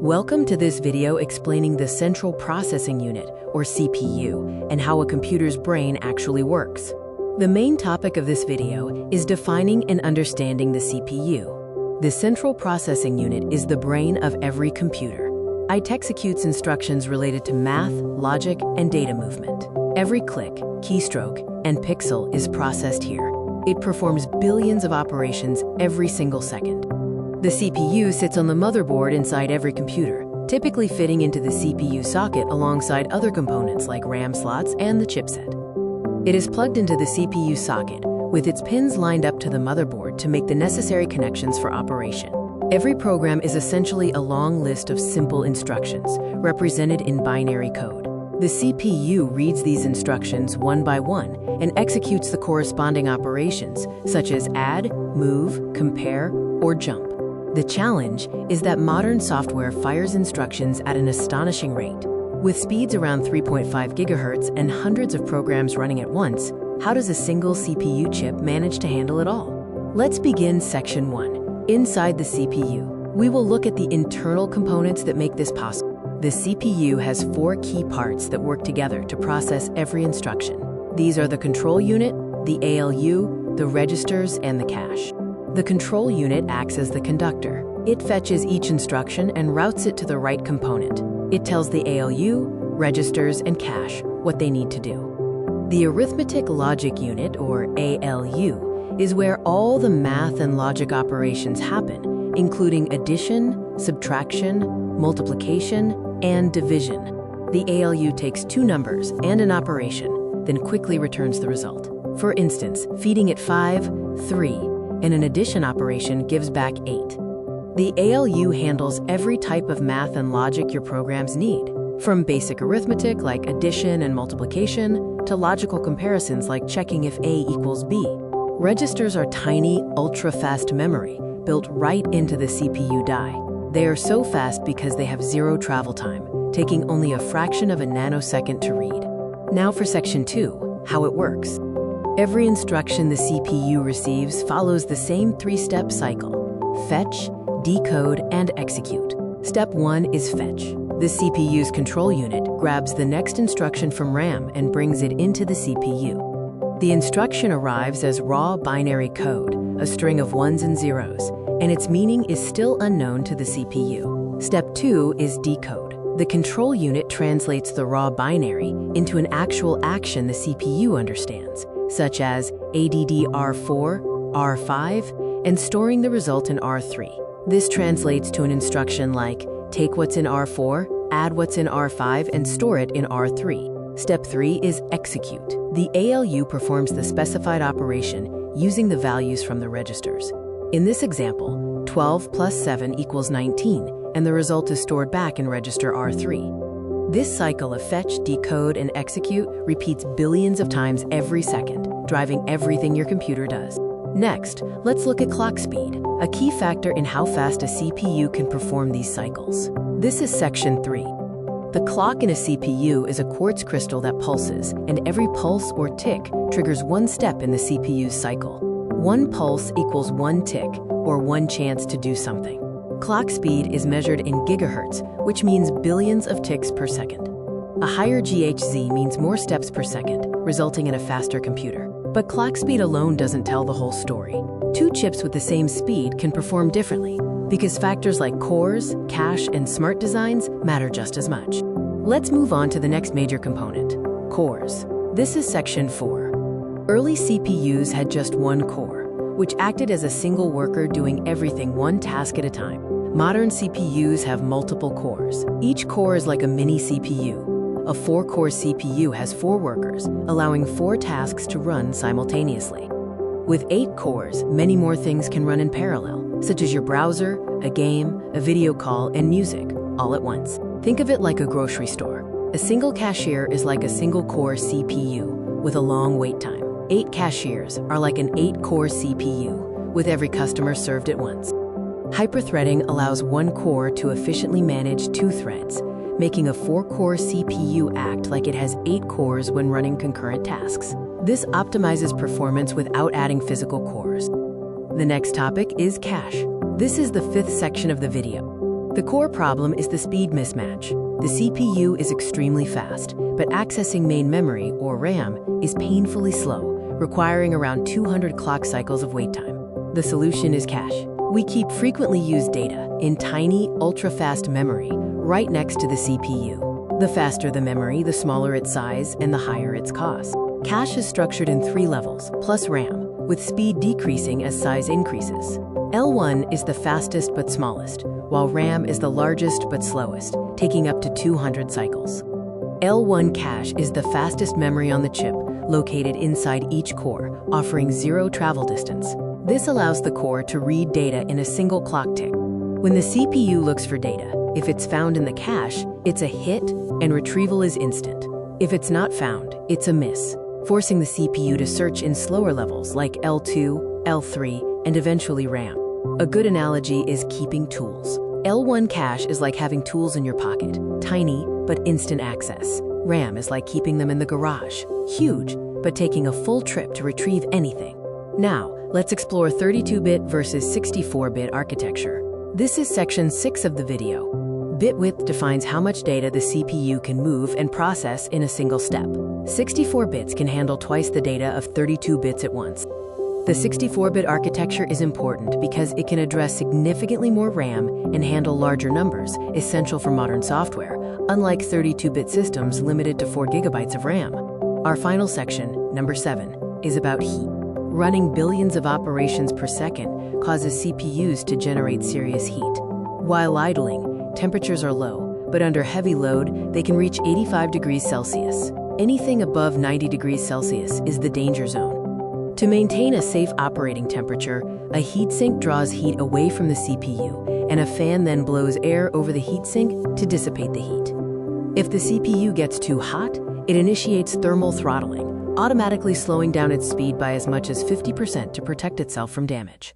Welcome to this video explaining the Central Processing Unit, or CPU, and how a computer's brain actually works. The main topic of this video is defining and understanding the CPU. The Central Processing Unit is the brain of every computer. It executes instructions related to math, logic, and data movement. Every click, keystroke, and pixel is processed here. It performs billions of operations every single second. The CPU sits on the motherboard inside every computer, typically fitting into the CPU socket alongside other components like RAM slots and the chipset. It is plugged into the CPU socket, with its pins lined up to the motherboard to make the necessary connections for operation. Every program is essentially a long list of simple instructions, represented in binary code. The CPU reads these instructions one by one and executes the corresponding operations, such as add, move, compare, or jump. The challenge is that modern software fires instructions at an astonishing rate. With speeds around 3.5 gigahertz and hundreds of programs running at once, how does a single CPU chip manage to handle it all? Let's begin Section 1. Inside the CPU, we will look at the internal components that make this possible. The CPU has four key parts that work together to process every instruction. These are the control unit, the ALU, the registers, and the cache. The control unit acts as the conductor. It fetches each instruction and routes it to the right component. It tells the ALU, registers, and cache what they need to do. The arithmetic logic unit, or ALU, is where all the math and logic operations happen, including addition, subtraction, multiplication, and division. The ALU takes two numbers and an operation, then quickly returns the result. For instance, feeding it 5, 3, and an addition operation gives back 8. The ALU handles every type of math and logic your programs need, from basic arithmetic like addition and multiplication to logical comparisons like checking if A equals B. Registers are tiny, ultra-fast memory built right into the CPU die. They are so fast because they have zero travel time, taking only a fraction of a nanosecond to read. Now for Section 2, how it works. Every instruction the CPU receives follows the same three-step cycle: fetch, decode, and execute. Step 1 is fetch. The CPU's control unit grabs the next instruction from RAM and brings it into the CPU. The instruction arrives as raw binary code, a string of ones and zeros, and its meaning is still unknown to the CPU. Step 2 is decode. The control unit translates the raw binary into an actual action the CPU understands, such as ADD R4, R5, and storing the result in R3. This translates to an instruction like, take what's in R4, add what's in R5, and store it in R3. Step 3 is execute. The ALU performs the specified operation using the values from the registers. In this example, 12 plus 7 equals 19, and the result is stored back in register R3. This cycle of fetch, decode, and execute repeats billions of times every second, driving everything your computer does. Next, let's look at clock speed, a key factor in how fast a CPU can perform these cycles. This is Section 3. The clock in a CPU is a quartz crystal that pulses, and every pulse or tick triggers one step in the CPU's cycle. One pulse equals one tick, or one chance to do something. Clock speed is measured in gigahertz, which means billions of ticks per second. A higher GHz means more steps per second, resulting in a faster computer. But clock speed alone doesn't tell the whole story. Two chips with the same speed can perform differently, because factors like cores, cache, and smart designs matter just as much. Let's move on to the next major component, cores. This is Section 4. Early CPUs had just one core, which acted as a single worker doing everything one task at a time. Modern CPUs have multiple cores. Each core is like a mini CPU. A 4-core CPU has 4 workers, allowing 4 tasks to run simultaneously. With 8 cores, many more things can run in parallel, such as your browser, a game, a video call, and music, all at once. Think of it like a grocery store. A single cashier is like a single-core CPU with a long wait time. 8 cashiers are like an 8-core CPU, with every customer served at once. Hyperthreading allows one core to efficiently manage 2 threads, making a 4-core CPU act like it has 8 cores when running concurrent tasks. This optimizes performance without adding physical cores. The next topic is cache. This is the 5th section of the video. The The core problem is the speed mismatch. The CPU is extremely fast, but accessing main memory, or RAM, is painfully slow, requiring around 200 clock cycles of wait time. The solution is cache. We keep frequently used data in tiny, ultra-fast memory right next to the CPU. The faster the memory, the smaller its size, and the higher its cost. Cache is structured in 3 levels, plus RAM, with speed decreasing as size increases. L1 is the fastest but smallest, while RAM is the largest but slowest, taking up to 200 cycles. L1 cache is the fastest memory on the chip, located inside each core, offering 0 travel distance. This allows the core to read data in a single clock tick. When the CPU looks for data, if it's found in the cache, it's a hit and retrieval is instant. If it's not found, it's a miss, forcing the CPU to search in slower levels like L2, L3, and eventually RAM. A good analogy is keeping tools. L1 cache is like having tools in your pocket, tiny but instant access. RAM is like keeping them in the garage, huge, but taking a full trip to retrieve anything. Now, let's explore 32-bit versus 64-bit architecture. This is section 6 of the video. Bit width defines how much data the CPU can move and process in a single step. 64 bits can handle twice the data of 32 bits at once. The 64-bit architecture is important because it can address significantly more RAM and handle larger numbers, essential for modern software, unlike 32-bit systems limited to 4 GB of RAM. Our final section, number 7, is about heat. Running billions of operations per second causes CPUs to generate serious heat. While idling, temperatures are low, but under heavy load, they can reach 85 degrees Celsius. Anything above 90 degrees Celsius is the danger zone. To maintain a safe operating temperature, a heatsink draws heat away from the CPU, and a fan then blows air over the heatsink to dissipate the heat. If the CPU gets too hot, it initiates thermal throttling, automatically slowing down its speed by as much as 50% to protect itself from damage.